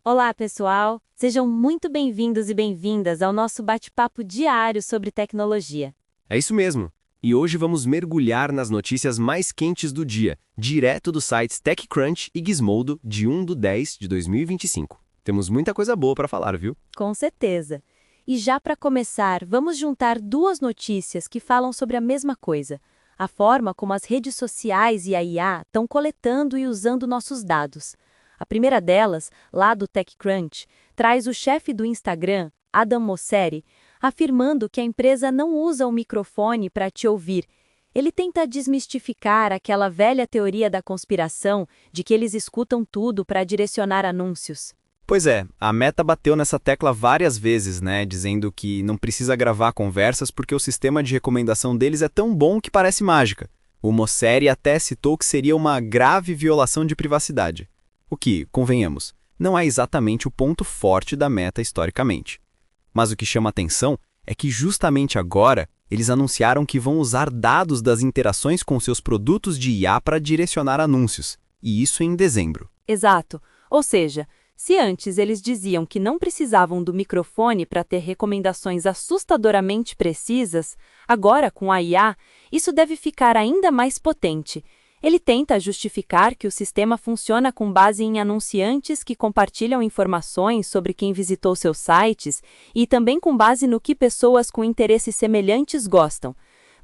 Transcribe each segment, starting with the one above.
Olá, pessoal! Sejam muito bem-vindos e bem-vindas ao nosso bate-papo diário sobre tecnologia. É isso mesmo. E hoje vamos mergulhar nas notícias mais quentes do dia, direto dos sites TechCrunch e Gizmodo de 1/10 de 2025. Temos muita coisa boa para falar, viu? Com certeza! E já para começar, vamos juntar duas notícias que falam sobre a mesma coisa: a forma como as redes sociais e a IA estão coletando e usando nossos dados. A primeira delas, lá do TechCrunch, traz o chefe do Instagram, Adam Mosseri, afirmando que a empresa não usa o microfone para te ouvir. Ele tenta desmistificar aquela velha teoria da conspiração de que eles escutam tudo para direcionar anúncios. Pois é, a Meta bateu nessa tecla várias vezes, né, dizendo que não precisa gravar conversas porque o sistema de recomendação deles é tão bom que parece mágica. O Mosseri até citou que seria uma grave violação de privacidade. O que, convenhamos, não é exatamente o ponto forte da Meta historicamente. Mas o que chama atenção é que justamente agora eles anunciaram que vão usar dados das interações com seus produtos de IA para direcionar anúncios, e isso em dezembro. Exato. Ou seja, se antes eles diziam que não precisavam do microfone para ter recomendações assustadoramente precisas, agora com a IA, isso deve ficar ainda mais potente. Ele tenta justificar que o sistema funciona com base em anunciantes que compartilham informações sobre quem visitou seus sites e também com base no que pessoas com interesses semelhantes gostam.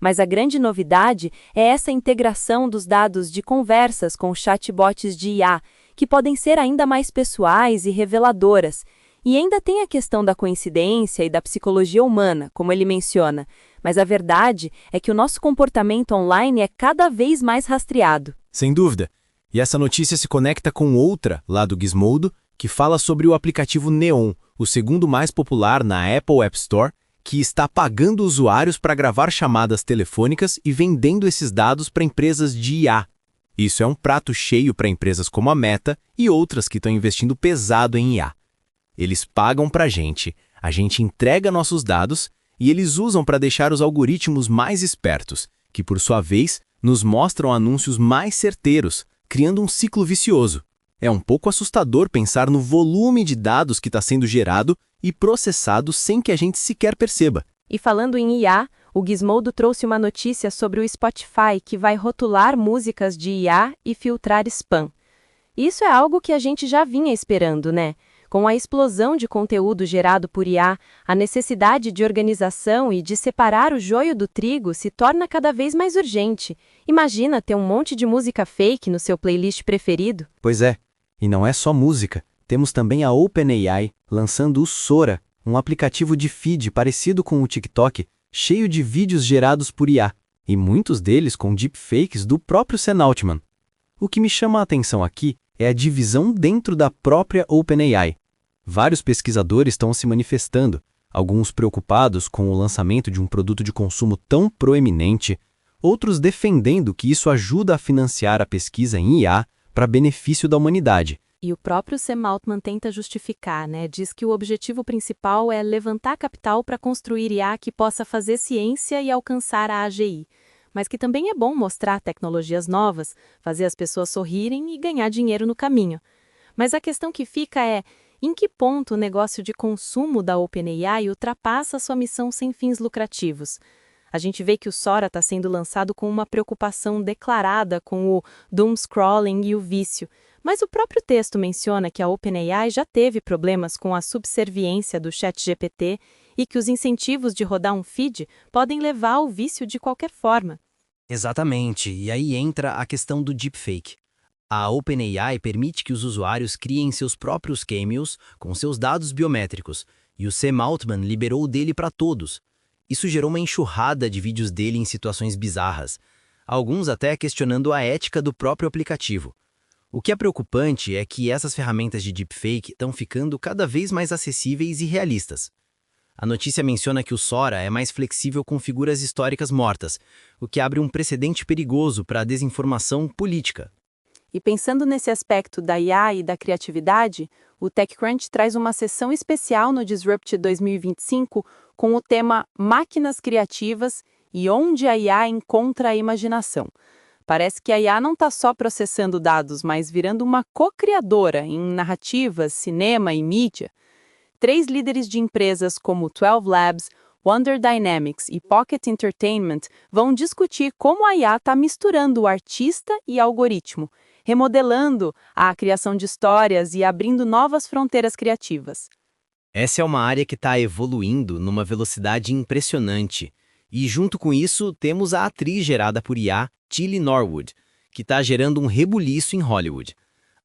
Mas a grande novidade é essa integração dos dados de conversas com chatbots de IA, que podem ser ainda mais pessoais e reveladoras. E ainda tem a questão da coincidência e da psicologia humana, como ele menciona. Mas a verdade é que o nosso comportamento online é cada vez mais rastreado. Sem dúvida. E essa notícia se conecta com outra, lá do Gizmodo, que fala sobre o aplicativo Neon, o segundo mais popular na Apple App Store, que está pagando usuários para gravar chamadas telefônicas e vendendo esses dados para empresas de IA. Isso é um prato cheio para empresas como a Meta e outras que estão investindo pesado em IA. Eles pagam para a gente entrega nossos dados e eles usam para deixar os algoritmos mais espertos, que por sua vez nos mostram anúncios mais certeiros, criando um ciclo vicioso. É um pouco assustador pensar no volume de dados que está sendo gerado e processado sem que a gente sequer perceba. E falando em IA, o Gizmodo trouxe uma notícia sobre o Spotify que vai rotular músicas de IA e filtrar spam. Isso é algo que a gente já vinha esperando, né? Com a explosão de conteúdo gerado por IA, a necessidade de organização e de separar o joio do trigo se torna cada vez mais urgente. Imagina ter um monte de música fake no seu playlist preferido. Pois é, e não é só música. Temos também a OpenAI lançando o Sora, um aplicativo de feed parecido com o TikTok, cheio de vídeos gerados por IA, e muitos deles com deepfakes do próprio Sam Altman. O que me chama a atenção aqui é a divisão dentro da própria OpenAI. Vários pesquisadores estão se manifestando, alguns preocupados com o lançamento de um produto de consumo tão proeminente, outros defendendo que isso ajuda a financiar a pesquisa em IA para benefício da humanidade. E o próprio Sam Altman tenta justificar, né? Diz que o objetivo principal é levantar capital para construir IA que possa fazer ciência e alcançar a AGI. Mas que também é bom mostrar tecnologias novas, fazer as pessoas sorrirem e ganhar dinheiro no caminho. Mas a questão que fica é, em que ponto o negócio de consumo da OpenAI ultrapassa sua missão sem fins lucrativos? A gente vê que o Sora está sendo lançado com uma preocupação declarada com o doom scrolling e o vício, mas o próprio texto menciona que a OpenAI já teve problemas com a subserviência do ChatGPT e que os incentivos de rodar um feed podem levar ao vício de qualquer forma. Exatamente, e aí entra a questão do deepfake. A OpenAI permite que os usuários criem seus próprios cameos com seus dados biométricos, e o Sam Altman liberou o dele para todos. Isso gerou uma enxurrada de vídeos dele em situações bizarras, alguns até questionando a ética do próprio aplicativo. O que é preocupante é que essas ferramentas de deepfake estão ficando cada vez mais acessíveis e realistas. A notícia menciona que o Sora é mais flexível com figuras históricas mortas, o que abre um precedente perigoso para a desinformação política. E pensando nesse aspecto da IA e da criatividade, o TechCrunch traz uma sessão especial no Disrupt 2025 com o tema Máquinas Criativas e onde a IA encontra a imaginação. Parece que a IA não está só processando dados, mas virando uma co-criadora em narrativas, cinema e mídia. 3 líderes de empresas como 12 Labs, Wonder Dynamics e Pocket Entertainment vão discutir como a IA está misturando o artista e algoritmo, remodelando a criação de histórias e abrindo novas fronteiras criativas. Essa é uma área que está evoluindo numa velocidade impressionante. E junto com isso, temos a atriz gerada por IA, Tilly Norwood, que está gerando um rebuliço em Hollywood.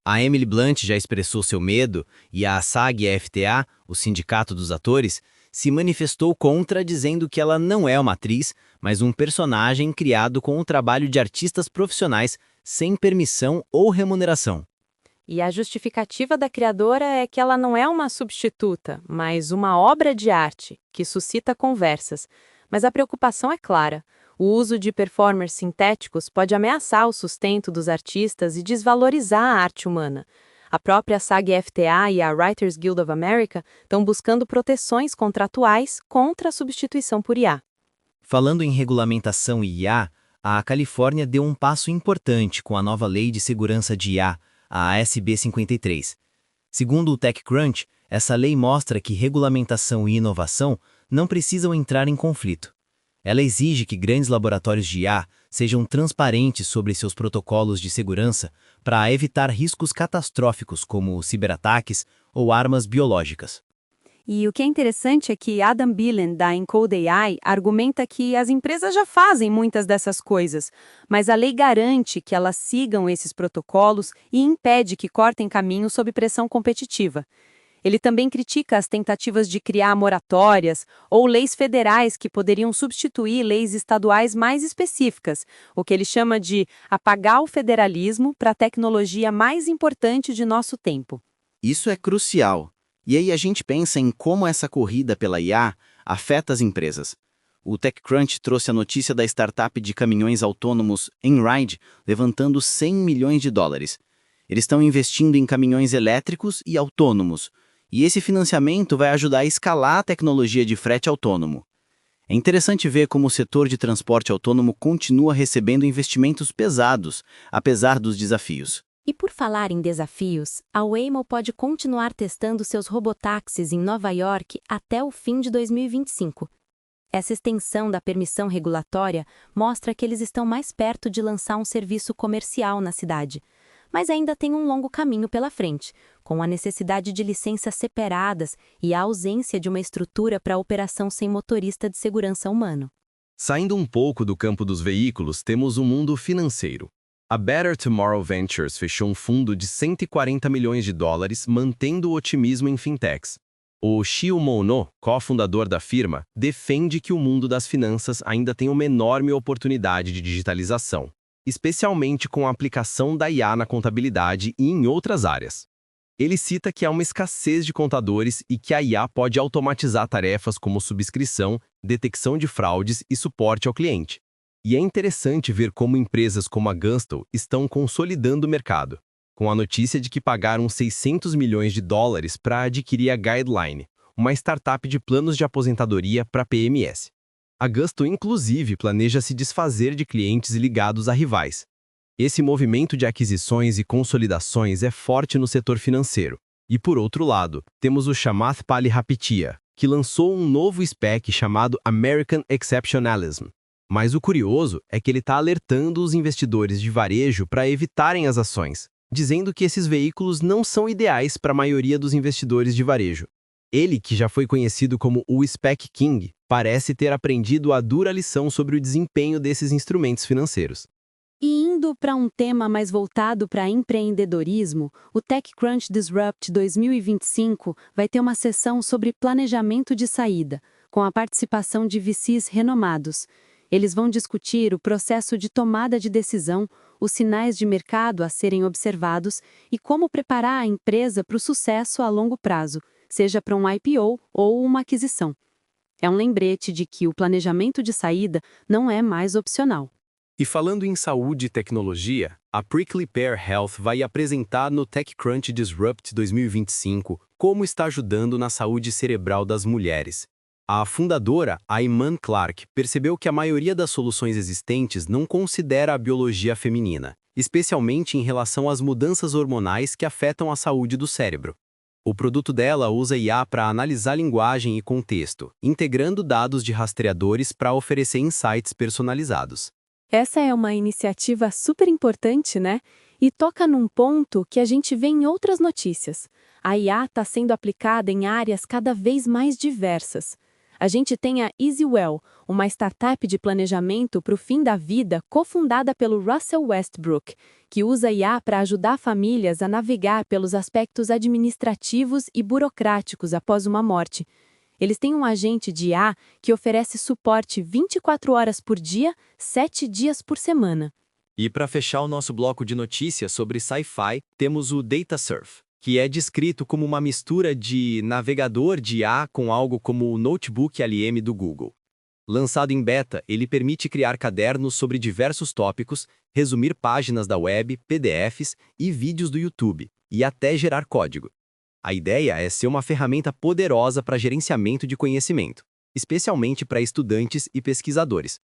A Emily Blunt já expressou seu medo e a SAG-AFTRA, o Sindicato dos Atores, se manifestou contra, dizendo que ela não é uma atriz, mas um personagem criado com o trabalho de artistas profissionais sem permissão ou remuneração. E a justificativa da criadora é que ela não é uma substituta, mas uma obra de arte que suscita conversas. Mas a preocupação é clara. O uso de performers sintéticos pode ameaçar o sustento dos artistas e desvalorizar a arte humana. A própria SAG-AFTRA e a Writers Guild of America estão buscando proteções contratuais contra a substituição por IA. Falando em regulamentação e IA, a Califórnia deu um passo importante com a nova Lei de Segurança de IA, a ASB 53. Segundo o TechCrunch, essa lei mostra que regulamentação e inovação não precisam entrar em conflito. Ela exige que grandes laboratórios de IA sejam transparentes sobre seus protocolos de segurança para evitar riscos catastróficos como ciberataques ou armas biológicas. E o que é interessante é que Adam Billen, da Encode AI, argumenta que as empresas já fazem muitas dessas coisas, mas a lei garante que elas sigam esses protocolos e impede que cortem caminho sob pressão competitiva. Ele também critica as tentativas de criar moratórias ou leis federais que poderiam substituir leis estaduais mais específicas, o que ele chama de apagar o federalismo para a tecnologia mais importante de nosso tempo. Isso é crucial. E aí a gente pensa em como essa corrida pela IA afeta as empresas. O TechCrunch trouxe a notícia da startup de caminhões autônomos Einride, levantando 100 milhões de dólares. Eles estão investindo em caminhões elétricos e autônomos, e esse financiamento vai ajudar a escalar a tecnologia de frete autônomo. É interessante ver como o setor de transporte autônomo continua recebendo investimentos pesados, apesar dos desafios. E por falar em desafios, a Waymo pode continuar testando seus robotáxis em Nova York até o fim de 2025. Essa extensão da permissão regulatória mostra que eles estão mais perto de lançar um serviço comercial na cidade, mas ainda tem um longo caminho pela frente, com a necessidade de licenças separadas e a ausência de uma estrutura para operação sem motorista de segurança humano. Saindo um pouco do campo dos veículos, temos o mundo financeiro. A Better Tomorrow Ventures fechou um fundo de 140 milhões de dólares, mantendo o otimismo em fintechs. O Shio Mono, cofundador da firma, defende que o mundo das finanças ainda tem uma enorme oportunidade de digitalização, especialmente com a aplicação da IA na contabilidade e em outras áreas. Ele cita que há uma escassez de contadores e que a IA pode automatizar tarefas como subscrição, detecção de fraudes e suporte ao cliente. E é interessante ver como empresas como a Gusto estão consolidando o mercado, com a notícia de que pagaram 600 milhões de dólares para adquirir a Guideline, uma startup de planos de aposentadoria para PMS. A Gusto, inclusive, planeja se desfazer de clientes ligados a rivais. Esse movimento de aquisições e consolidações é forte no setor financeiro. E, por outro lado, temos o Chamath Palihapitiya, que lançou um novo SPAC chamado American Exceptionalism. Mas o curioso é que ele está alertando os investidores de varejo para evitarem as ações, dizendo que esses veículos não são ideais para a maioria dos investidores de varejo. Ele, que já foi conhecido como o SPAC King, parece ter aprendido a dura lição sobre o desempenho desses instrumentos financeiros. E indo para um tema mais voltado para empreendedorismo, o TechCrunch Disrupt 2025 vai ter uma sessão sobre planejamento de saída, com a participação de VCs renomados. Eles vão discutir o processo de tomada de decisão, os sinais de mercado a serem observados e como preparar a empresa para o sucesso a longo prazo, seja para um IPO ou uma aquisição. É um lembrete de que o planejamento de saída não é mais opcional. E falando em saúde e tecnologia, a Prickly Pear Health vai apresentar no TechCrunch Disrupt 2025 como está ajudando na saúde cerebral das mulheres. A fundadora, Ayman Clark, percebeu que a maioria das soluções existentes não considera a biologia feminina, especialmente em relação às mudanças hormonais que afetam a saúde do cérebro. O produto dela usa IA para analisar linguagem e contexto, integrando dados de rastreadores para oferecer insights personalizados. Essa é uma iniciativa super importante, né? E toca num ponto que a gente vê em outras notícias. A IA está sendo aplicada em áreas cada vez mais diversas. A gente tem a EasyWell, uma startup de planejamento para o fim da vida cofundada pelo Russell Westbrook, que usa IA para ajudar famílias a navegar pelos aspectos administrativos e burocráticos após uma morte. Eles têm um agente de IA que oferece suporte 24 horas por dia, 7 dias por semana. E para fechar o nosso bloco de notícias sobre sci-fi, temos o DataSurf, que é descrito como uma mistura de navegador de IA com algo como o Notebook LM do Google. Lançado em beta, ele permite criar cadernos sobre diversos tópicos, resumir páginas da web, PDFs e vídeos do YouTube, e até gerar código. A ideia é ser uma ferramenta poderosa para gerenciamento de conhecimento, especialmente para estudantes e pesquisadores.